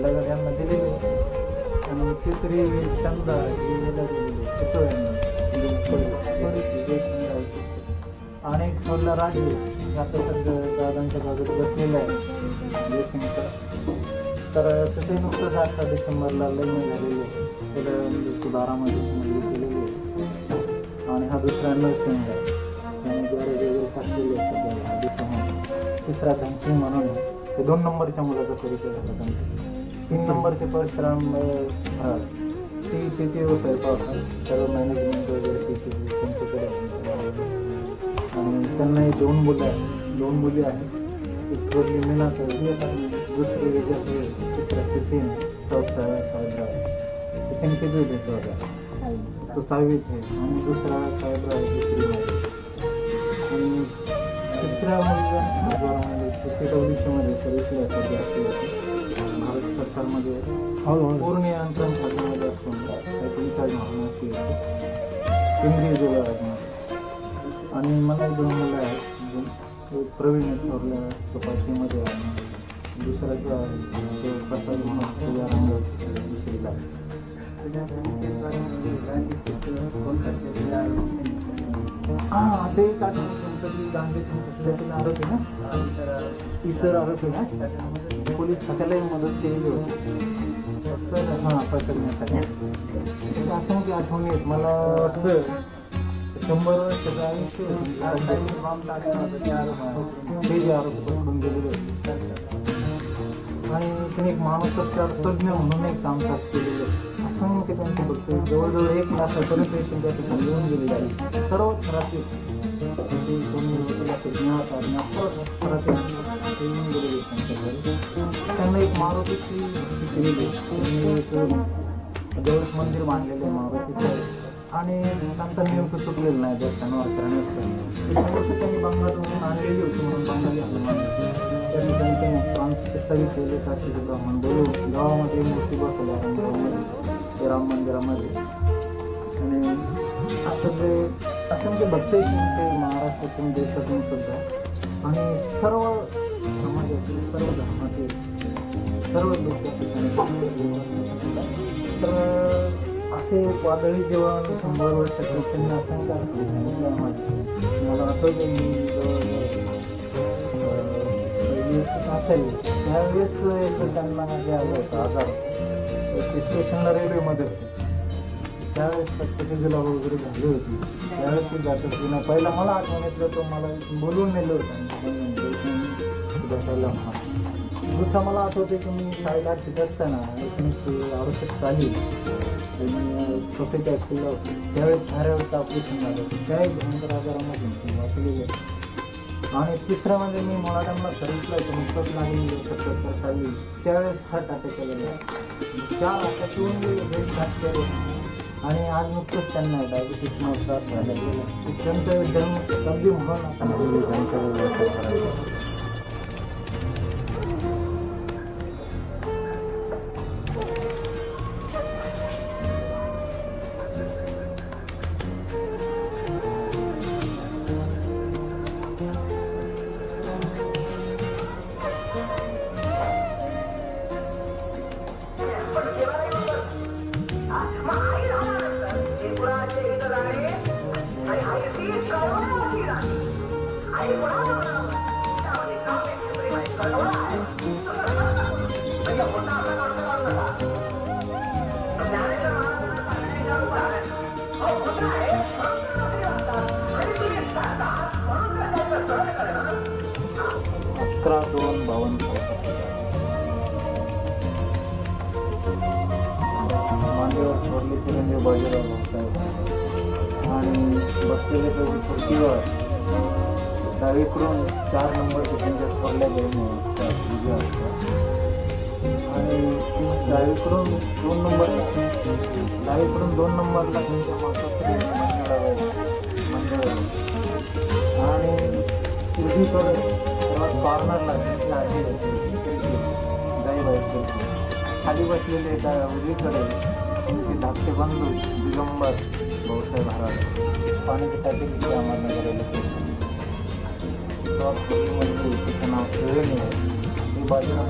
लग्न यांना दिलेले आणि तिसरी छंद ही आणि थोरला राजू आता सध्या दादांच्या बाजूला बसलेला आहे जयशंकर. तर तिथे नुकतंच 18 डिसेंबरला लग्न झालेलं आहे. त्याला सुधारामध्ये मुलगी केलेली आहे आणि हा दुसरा नर्सिंग आहे. त्याने द्वारे वेगळे टाकलेले आहे सध्या. तिसरा धनसिंग म्हणून ते 2 नंबरच्या मुलाचा परिचय झाला त्यांचा. 3 नंबरचे परशुराम ती शेती व्यवसाय पावसाळा सर्व मॅनेजमेंट वगैरे शेती त्यांच्याकडे आणि त्यांनाही 2 मुलं आहेत, 2 मुली आहेत. एक थोरली मीना दुसरी तिसरा सचिन, चौथा साहेबराव. त्यांची दूध येतो होता तो 6वीत आहे आणि दुसरा साहेबराव आहे 2रीमध्ये. आणि तिसऱ्या मुलगा PWCमध्ये सर्व्हिसला सध्या भारत सरकारमध्ये पूर्ण यंत्रण खात्यामध्ये असून इंचार्ज म्हणून केंद्रीय विभागामध्ये. आणि मला 2 मुलं आहेत. एक प्रवीण थोरल्या चौपाटीमध्ये आणि दुसऱ्याचा प्रसाद म्हणून तुझ्या रंग दुसरीला. हां ते गांधी आरोपी ना इतर आरोपी ना पोलीस खात्यालाही मदत केलेली होती हां पकडण्यासाठी. असं की आठवणी आहेत मला वाटतं 100 वर्षाचं आयुष्य ते जे आरोप पकडून गेलेले होते आणि त्यांनी एक मानसोपचार तज्ज्ञ म्हणून एक कामकाज केलेलं असंख्य त्यांचे बघतो. जवळजवळ 1 लाखापर्यंत पेशंट त्या ठिकाणी येऊन गेलेले आहे. सर्व थरातील कोणी येऊन गेलेले त्यांच्याकडे. त्यांना एक मारुतीची केलेली जवळ मंदिर बांधलेलं आहे मारुतीचं आणि त्यांचा नियम चुकलेला नाही दर्शनावर करण्याचं. त्यांनी बंगालमधून आणलेली होती म्हणून बंगाली त्यांनी त्यांचे प्रांतस्थळी केले काशी ब्राह्मण बोलून गावामध्ये मूर्ती बसवल्या ते राम मंदिरामध्ये. आणि असं ते असंख्य भक्त ते महाराष्ट्रातून देशातून सुद्धा आणि सर्व समाजातील सर्व धर्मातील सर्व लोक तर असे वादळी जेव्हा 100 वर्षाचे त्यांनी असंख्य मला आठवतं मी असेल त्यावेळेस एकदा त्यांना जे आलं होतं आजार ते स्टेशनला रेल्वेमध्ये होते त्यावेळेस प्रत्येकी जुलाब वगैरे झाली होती. त्यावेळेस ते जात होती ना पहिला मला आठवण येतलं तो मला बोलवून नेलं होतं भेटायला. दुसरा मला आठवते की मी शाळेला शिकत असताना 1968 साली सोसायटी ॲक्टिव्हला होती. त्यावेळेस धाऱ्यावरचं ऑपरेशन झालं होतं. त्याही भयंकर आजारामध्ये वाचलेले. आणि तिसरं म्हणजे मी मुलांना सर्विसला नुकतंच लागली 70 साली त्यावेळेस हार्ट अटॅक आलेला. 4 अटॅकून आणि आज नुकतंच त्यांना डायबिटीसचा त्रास झाला गेला. त्यांचं जन्म शताब्दी म्हणून आपण त्यांच्या व्यवस्था करायला. मांडीवर थोरली चिरंजीव बाजीराव भाऊसाहेब आणि बसलेले खुर्चीवर डावीकडून 4 नंबरचे त्यांच्या थोरल्या बहिणी आणि डावीकडून 2 नंबरला त्यांच्या माताश्री मंडळ आणि उजवीकडे सर्वात कॉर्नरला त्यांची आजी गाईबाई खाली बसलेले उजवीकडे त्यांचे धाकटे बंधू दिगंबर भाऊसाहेब हराळे पाण्याची टाकी तिथे अहमदनगर तिचं नाव श्रेणी आहे. ही बाजीराव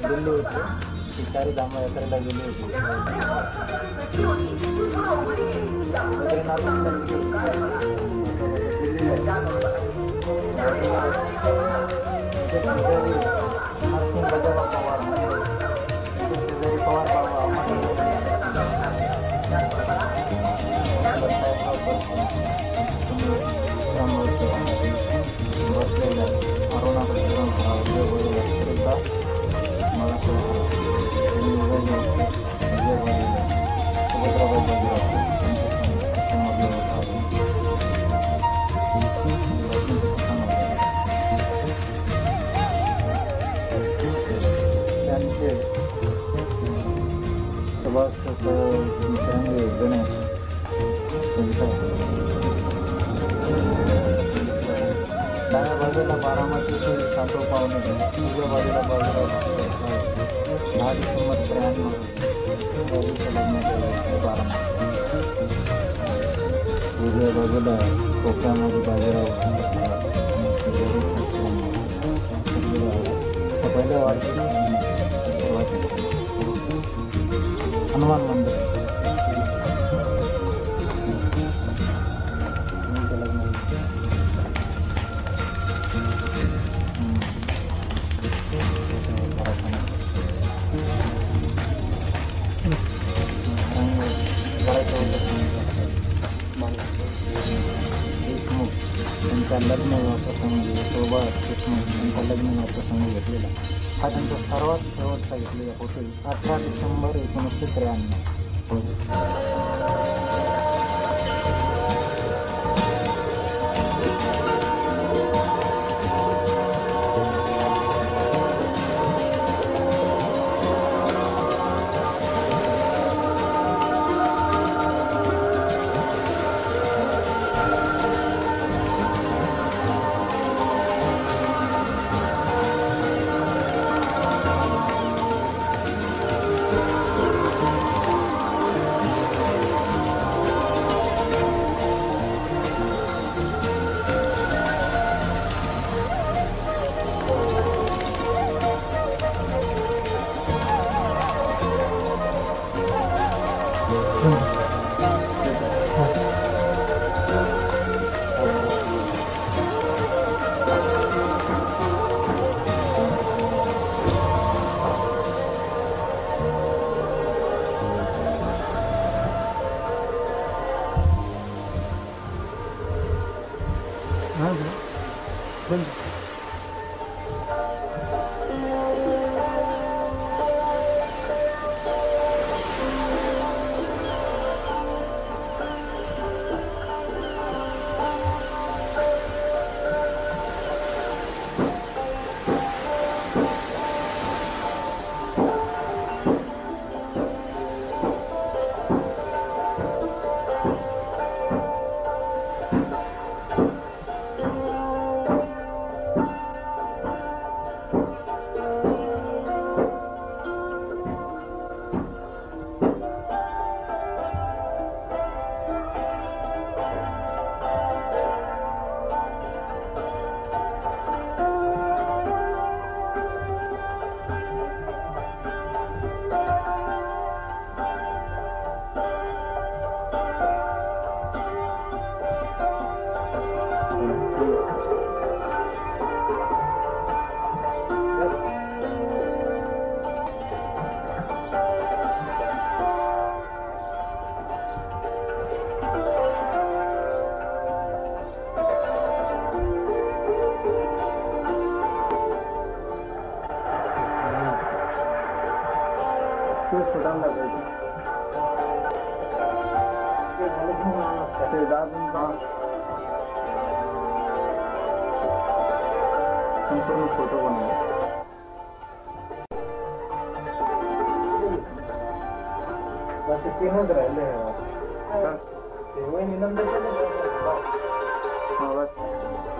दिल्ली होती शिकारी धाम यात्रेला गेली होती. गणेश डाव्या बाजूला बारामतीचे सातव पावणे, उजव्या बाजूला बाजूला 10 डिसेंबर 93 बारामती. उजव्या बाजूला कोकणामध्ये बाजीराव पहिल्या वाढीची हनुमान मंदिर. त्यांच्या लग्न प्रसंगी शोभा देशमुख त्यांचा लग्न प्रसंगी घेतलेला हा त्यांचा सर्वात शेवटचा घेतलेला हॉटेल 18 डिसेंबर 1993. संपूर्ण फोटो बनवले. तीनच राहिले. ते वहिनी नंतर केलं का? हो बस